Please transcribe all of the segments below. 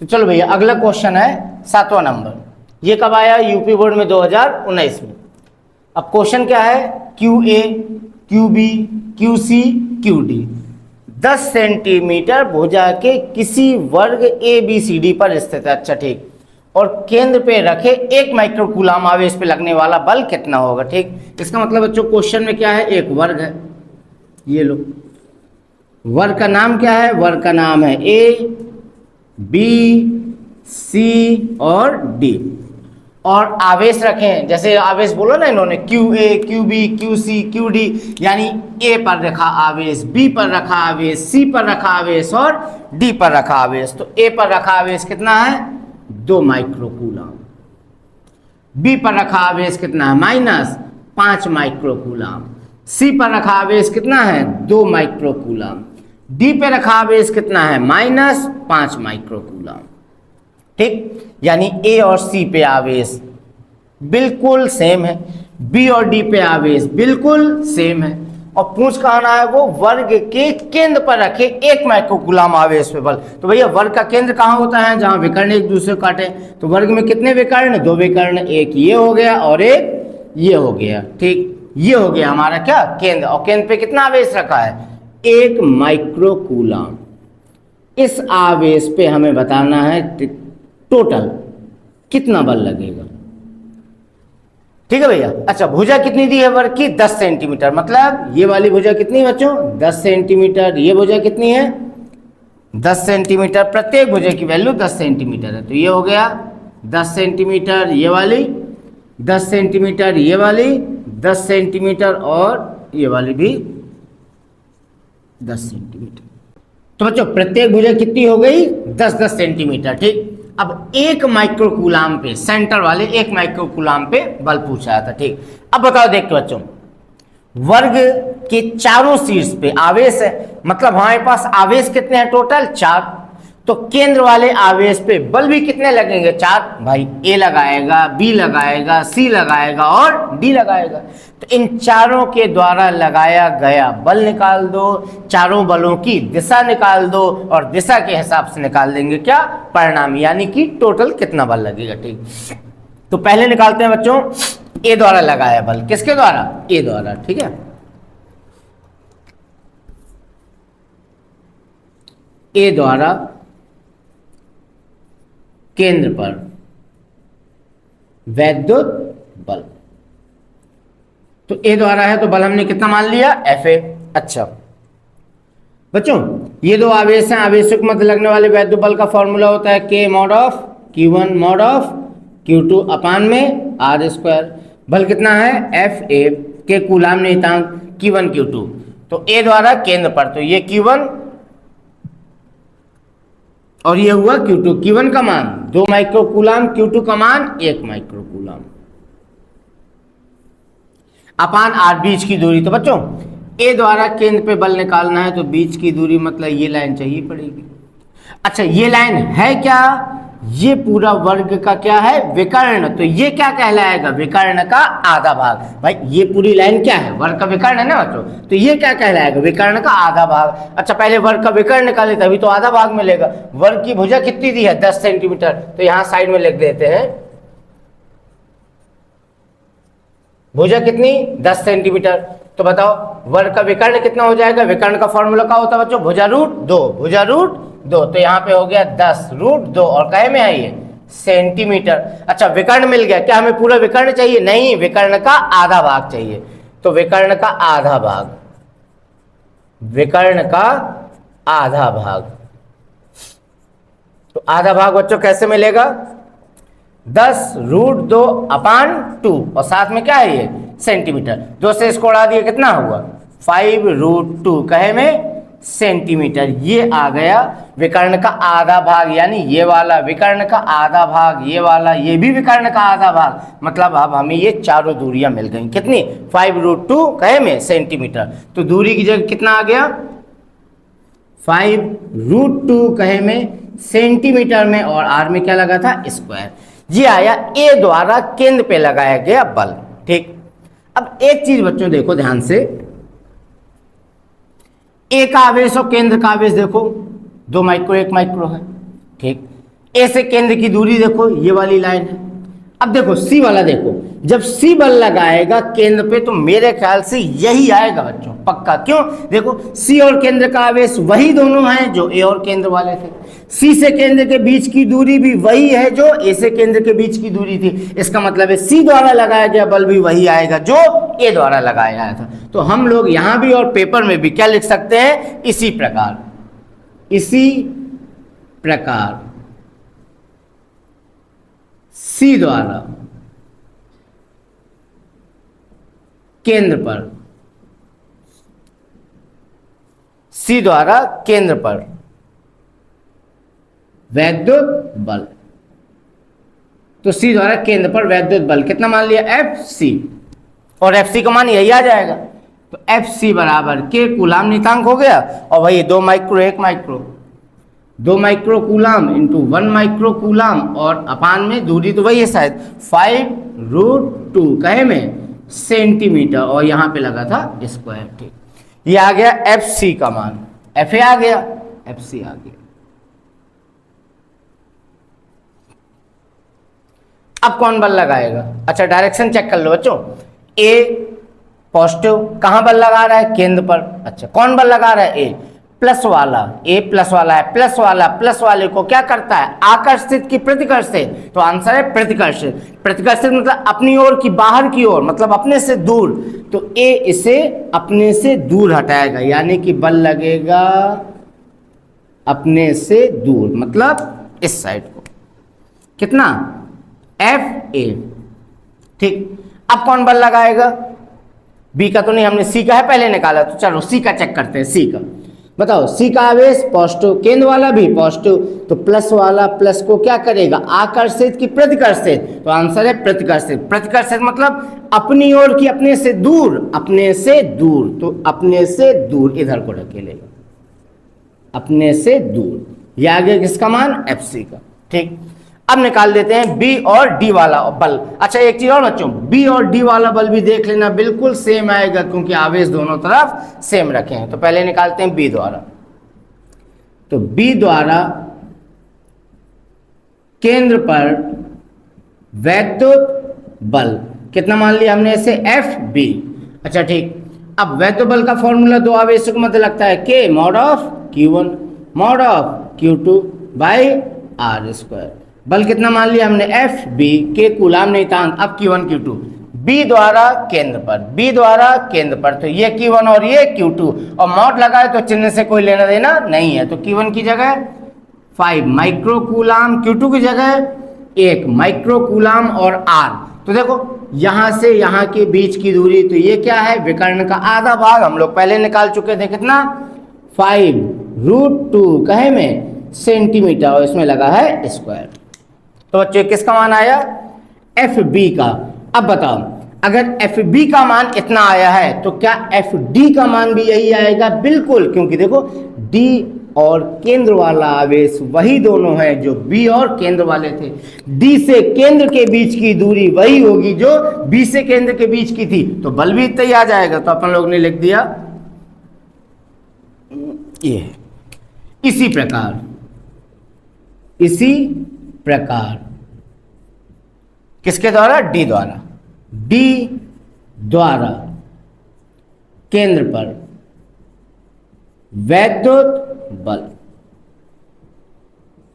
तो चलो भैया अगला क्वेश्चन है 7वां नंबर। ये कब आया? यूपी बोर्ड में 2019 में। अब क्वेश्चन क्या है? Q A, Q B, Q C, Q D 10 centimetre भुजा के किसी वर्ग ए बी सी डी पर स्थित है। अच्छा ठीक। और केंद्र पे रखे 1 माइक्रोकूलाम आवेश पे लगने वाला बल कितना होगा? ठीक। इसका मतलब बच्चों क्वेश्चन में क्या है? एक वर्ग है, ये लो। वर्ग का नाम क्या है? वर्ग का नाम है ए बी सी और डी। और आवेश रखें, जैसे आवेश बोलो ना इन्होंने, Q A, Q B, Q C, Q D, यानी ए पर रखा आवेश, बी पर रखा आवेश, सी पर रखा आवेश और डी पर रखा आवेश। तो ए पर रखा आवेश कितना है? 2 माइक्रोकूलाम। बी पर रखा आवेश कितना है? -5 माइक्रोकूलाम। सी पर रखा आवेश कितना है? 2 माइक्रोकूलाम। डी पे रखा आवेश कितना है? -5 माइक्रोकूलाम। ठीक, यानी ए और सी पे आवेश बिल्कुल सेम है, बी और डी पे आवेश बिल्कुल सेम है। और पूछ कहना है वो वर्ग के केंद्र पर रखे 1 माइक्रोकूलाम आवेश पे बल। तो भैया वर्ग का केंद्र कहाँ होता है? जहां विकर्ण एक दूसरे को काटे। तो वर्ग में कितने विकर्ण? 2 विकर्ण, एक ये हो गया और एक ये हो गया। ठीक, ये हो गया हमारा क्या? केंद्र। और केंद्र पे कितना आवेश रखा है? 1 माइक्रोकूलाम। इस आवेश पे हमें बताना है टोटल कितना बल लगेगा। ठीक है भैया। अच्छा, भुजा कितनी दी है वर्ग की? 10 सेंटीमीटर। मतलब ये वाली भुजा कितनी है बच्चों? 10 सेंटीमीटर। ये भुजा कितनी है? 10 सेंटीमीटर। प्रत्येक भुजा की वैल्यू 10 सेंटीमीटर है। तो ये हो गया 10 सेंटीमीटर, ये वाली 10 सेंटीमीटर, ये वाली 10 सेंटीमीटर और ये वाली भी 10 सेंटीमीटर। तो बच्चों प्रत्येक भुजा कितनी हो गई? 10-10 सेंटीमीटर। ठीक। अब 1 माइक्रोकूलाम पे, सेंटर वाले 1 माइक्रोकूलाम पे बल पूछा था। ठीक। अब बताओ, देखते बच्चों, वर्ग के चारों शीर्ष पे आवेश है, मतलब हमारे पास आवेश कितने हैं टोटल? 4। तो केंद्र वाले आवेश पे बल भी कितने लगेंगे? 4। भाई ए लगाएगा, बी लगाएगा, सी लगाएगा और डी लगाएगा। तो इन चारों के द्वारा लगाया गया बल निकाल दो, चारों बलों की दिशा निकाल दो और दिशा के हिसाब से निकाल देंगे क्या? परिणाम, यानी कि टोटल कितना बल लगेगा। ठीक। तो पहले निकालते हैं बच्चों ए द्वारा लगाया बल। किसके द्वारा? ए द्वारा। ठीक है, ए द्वारा केंद्र पर वैद्युत बल। तो ए द्वारा है तो बल हमने कितना मान लिया? Fa। अच्छा बच्चों, ये दो आवेश हैं, आवेशों के मध्य लगने वाले वैद्युत बल का फॉर्मूला होता है K mod of Q1 mod of Q2 अपान में R²। बल कितना है? Fa के कूलाम नियतांक Q1 Q2। तो ए द्वारा केंद्र पर, तो ये Q1 और ये हुआ Q2। Q1 का मान 2 माइक्रोकूलाम, Q2 का मान 1 माइक्रोकूलाम अपान R, बीच की दूरी। तो बच्चों ए द्वारा केंद्र पे बल निकालना है तो बीच की दूरी मतलब ये लाइन चाहिए पड़ेगी। अच्छा, ये लाइन है क्या? ये पूरा वर्ग का क्या है? विकर्ण। तो ये क्या कहलाएगा? विकर्ण का आधा भाग। भाई ये पूरी लाइन क्या है? वर्ग का विकर्ण है ना बच्चों, तो ये क्या कहलाएगा? विकर्ण का आधा भाग। अच्छा, पहले वर्ग का विकर्ण निकाले तभी तो आधा भाग मिलेगा। वर्ग की भुजा कितनी दी है? 10 सेंटीमीटर। तो यहां साइड में लिख देते हैं भुजा कितनी? 10 सेंटीमीटर। तो बताओ वर्ग का विकर्ण कितना हो जाएगा? विकर्ण का फॉर्मूला क्या होता है बच्चों? भुजा रूट 2, भुजा रूट 2। तो यहाँ पे हो गया 10 रूट 2 और कहे में है ये सेंटीमीटर। अच्छा, विकर्ण मिल गया। क्या हमें पूरा विकर्ण चाहिए? नहीं, विकर्ण का आधा भाग चाहिए। तो विकर्ण का आधा भाग, विकर्ण का आधा भाग। तो आधा भाग बच्चों कैसे मिलेगा? 10 रूट 2 अपान 2 और साथ में क्या है ये? सेंटीमीटर। 2 से इसको उड़ा दिया, कितना हुआ? 5 रूट 2 कहे में सेंटीमीटर। ये आ गया विकर्ण का आधा भाग, यानी ये वाला विकर्ण का आधा भाग, ये वाला ये भी विकर्ण का आधा भाग। मतलब अब हमें ये चारों दूरियां मिल गई। कितनी? 5 रूट 2 कहे में सेंटीमीटर। तो दूरी की जगह कितना आ गया? 5 रूट 2 कहे में सेंटीमीटर में, और आर में क्या लगा था? स्क्वायर। ये आया ए द्वारा केंद्र पे लगाया गया बल। ठीक। अब एक चीज बच्चों देखो ध्यान से, ए का आवेश और केंद्र का आवेश देखो, 2 माइक्रो 1 माइक्रो है। ठीक। ए से केंद्र की दूरी देखो, ये वाली लाइन है। अब देखो सी वाला देखो, जब सी बल लगाएगा केंद्र पे तो मेरे ख्याल से यही आएगा बच्चों, पक्का। क्यों? देखो सी और केंद्र का आवेश वही दोनों हैं जो ए और केंद्र वाले थे। सी से केंद्र के बीच की दूरी भी वही है जो ए से केंद्र के बीच की दूरी थी। इसका मतलब है सी द्वारा लगाया गया बल भी वही आएगा जो ए द्वारा लगाया गया था। तो हम लोग यहां भी और पेपर में भी क्या लिख सकते हैं? इसी प्रकार, इसी प्रकार सी द्वारा केंद्र पर, सी द्वारा केंद्र पर वैद्युत बल, तो सी द्वारा केंद्र पर वैद्युत बल कितना मान लिया? एफ सी, और एफ सी का मान यही आ जाएगा। तो एफ सी बराबर के कूलाम नियतांक हो गया, और वही 2 micro 1 micro, 2 micro coulomb into 1 micro coulomb, और अपान में दूरी तो वही है शायद 5√2 कहे में सेंटीमीटर, और यहां पे लगा था स्क्वायर। ठीक, ये आ गया एफ सी का मान, एफ ए आ गया, एफ सी आ गया। अब कौन बल लगाएगा? अच्छा डायरेक्शन चेक कर लो बच्चों। ए पॉजिटिव, कहां बल लगा रहा है? केंद्र पर। अच्छा कौन बल लगा रहा है? ए प्लस वाला, ए प्लस वाला है, प्लस वाला प्लस वाले को क्या करता है? आकर्षित की प्रतिकर्षित, तो आंसर है प्रतिकर्षित। प्रतिकर्षित मतलब अपनी ओर की, बाहर की ओर, मतलब अपने से दूर। तो ए इसे अपने से दूर हटाएगा, यानी कि बल लगेगा अपने से दूर, मतलब इस साइड को। कितना? F A. ठीक, अब कौन बल लगाएगा? बी का तो नहीं, हमने सी का है पहले निकाला, तो चलो सी का चेक करते हैं। सी का बताओ, सी का आवेश पॉजिटिव, केंद्र वाला भी पॉजिटिव, तो प्लस वाला प्लस को क्या करेगा? आकर्षित की प्रतिकर्षित, तो आंसर है प्रतिकर्षित। प्रतिकर्षित मतलब अपनी ओर की, अपने से दूर, अपने से दूर, तो अपने से दूर इधर को ढकेलेगा, अपने से दूर। यह आ गया किसका मान? एफ सी का। ठीक, अब निकाल देते हैं बी और डी वाला बल। अच्छा एक चीज और बच्चों, बी और डी वाला बल भी देख लेना, बिल्कुल सेम आएगा क्योंकि आवेश दोनों तरफ सेम रखे हैं। तो पहले निकालते हैं बी द्वारा। तो बी द्वारा केंद्र पर वैद्युत बल कितना मान लिया हमने इसे? F B. अच्छा ठीक, अब वैद्युत बल का फॉर्मूला दो आवेशों को मतलब लगता है के mod of Q1 mod of Q2 by r square. बल कितना मान लिया हमने? एफ बी, के कूलाम नियतांक। अब Q1 Q2 बी द्वारा केंद्र पर, बी द्वारा केंद्र पर, तो ये Q1 और ये Q2, और मॉड लगा है तो चिन्ह से कोई लेना देना नहीं है। तो Q1 की जगह 5 माइक्रो कूलाम, Q2 की जगह 1 माइक्रो कूलाम और R। तो देखो यहां से यहां के बीच की दूरी, तो ये क्या है? विकर्ण का आधा भाग, हम लोग पहले निकाल चुके थे। कितना? 5√2 कहे में सेंटीमीटर, और इसमें लगा है स्क्वायर। तो बच्चों किसका मान आया? एफ बी का। अब बताओ, अगर एफ बी का मान इतना आया है तो क्या एफ डी का मान भी यही आएगा? बिल्कुल, क्योंकि देखो डी और केंद्र वाला आवेश वही दोनों हैं जो बी और केंद्र वाले थे। डी से केंद्र के बीच की दूरी वही होगी जो बी से केंद्र के बीच की थी, तो बल भी इतना ही आ जाएगा। तो अपन लोग ने लिख दिया ये। इसी प्रकार, इसी प्रकार किसके द्वारा? डी द्वारा, डी द्वारा केंद्र पर वैद्युत बल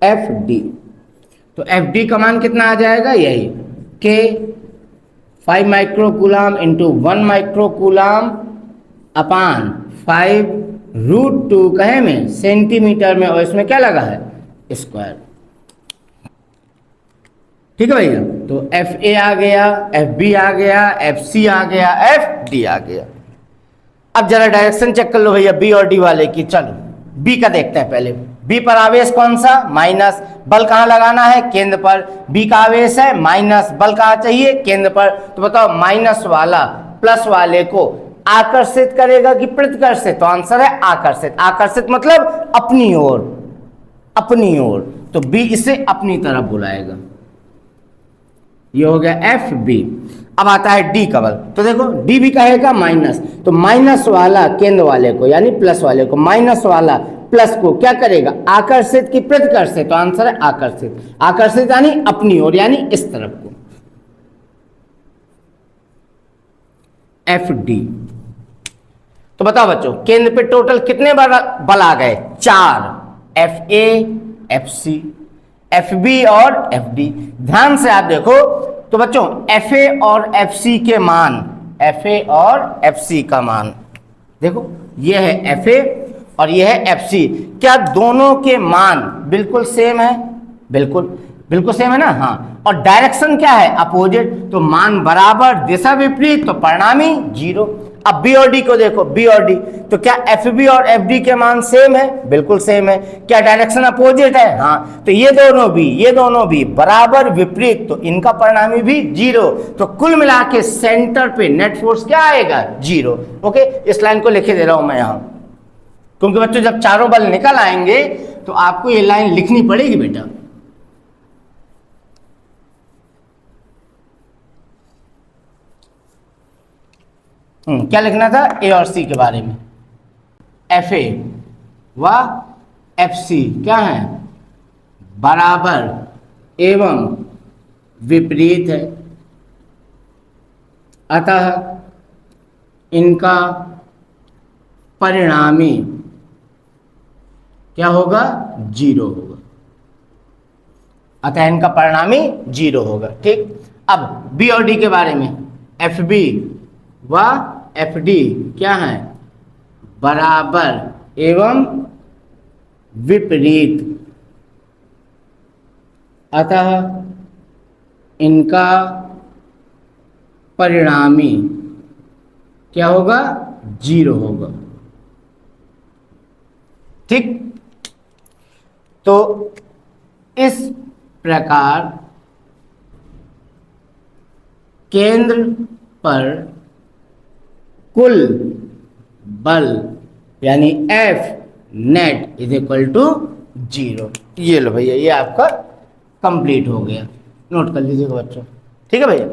एफ डी, तो एफ डी का मान कितना आ जाएगा? यही के 5 micro coulomb into 1 micro coulomb अपान 5√2 कहे में सेंटीमीटर में, और इसमें क्या लगा है? स्क्वायर। ठीक है भैया, तो एफ ए आ गया, एफ बी आ गया, एफ सी आ गया, एफ डी आ गया। अब जरा डायरेक्शन चेक कर लो भैया बी और डी वाले की। चलो बी का देखते हैं पहले। बी पर आवेश कौन सा? माइनस। बल कहाँ लगाना है? केंद्र पर। बी का आवेश है माइनस, बल कहाँ चाहिए? केंद्र पर। तो बताओ माइनस वाला प्लस वाले को आकर्षित करेगा कि प्रतिकर्षित? तो आंसर है आकर्षित। आकर्षित मतलब अपनी ओर, अपनी ओर, तो बी इसे अपनी तरफ बुलाएगा। ये हो गया एफ बी। अब आता है डी का बल। तो देखो डी भी कहेगा माइनस, तो माइनस वाला केंद्र वाले को यानी प्लस वाले को, माइनस वाला प्लस को क्या करेगा, आकर्षित की प्रतिकर्षित, तो आंसर है आकर्षित। आकर्षित यानी अपनी ओर, यानी इस तरफ को। FD। तो बताओ बच्चों, केंद्र पे टोटल कितने बल आ गए, 4, FA, FC, FB और FD। ध्यान से आप देखो तो बच्चों FA और FC के मान, FA और FC का मान देखो, ये है FA और ये है FC। क्या दोनों के मान बिल्कुल सेम है, बिल्कुल बिल्कुल सेम है ना, हाँ। और डायरेक्शन क्या है, अपोजिट, तो मान बराबर, दिशा विपरीत, तो परिणामी 0। अब B और D को देखो, B और D, तो क्या FB और FD के मान सेम है, बिल्कुल सेम है। क्या डायरेक्शन अपोजिट है, हाँ। तो ये दोनों भी बराबर विपरीत, तो इनका परिणामी भी 0। तो कुल मिला के सेंटर पे नेट फोर्स क्या आएगा, 0। ओके, इस लाइन को लिखे दे रहा हूं मैं यहां, क्योंकि बच्चों जब चारों बल निकल आएंगे तो आपको ये लाइन लिखनी पड़ेगी बेटा। क्या लिखना था, ए और सी के बारे में। FA व FC क्या है, बराबर एवं विपरीत है, अतः इनका परिणामी क्या होगा, 0 होगा। अतः इनका परिणामी 0 होगा। ठीक, अब B और D के बारे में, FB व FD क्या है, बराबर एवं विपरीत, अतः इनका परिणामी क्या होगा, 0 होगा। ठीक, तो इस प्रकार केंद्र पर कुल बल यानी F net is equal to 0। ये लो भैया, ये आपका कंप्लीट हो गया, नोट कर लीजिएगा बच्चों। ठीक है भैया।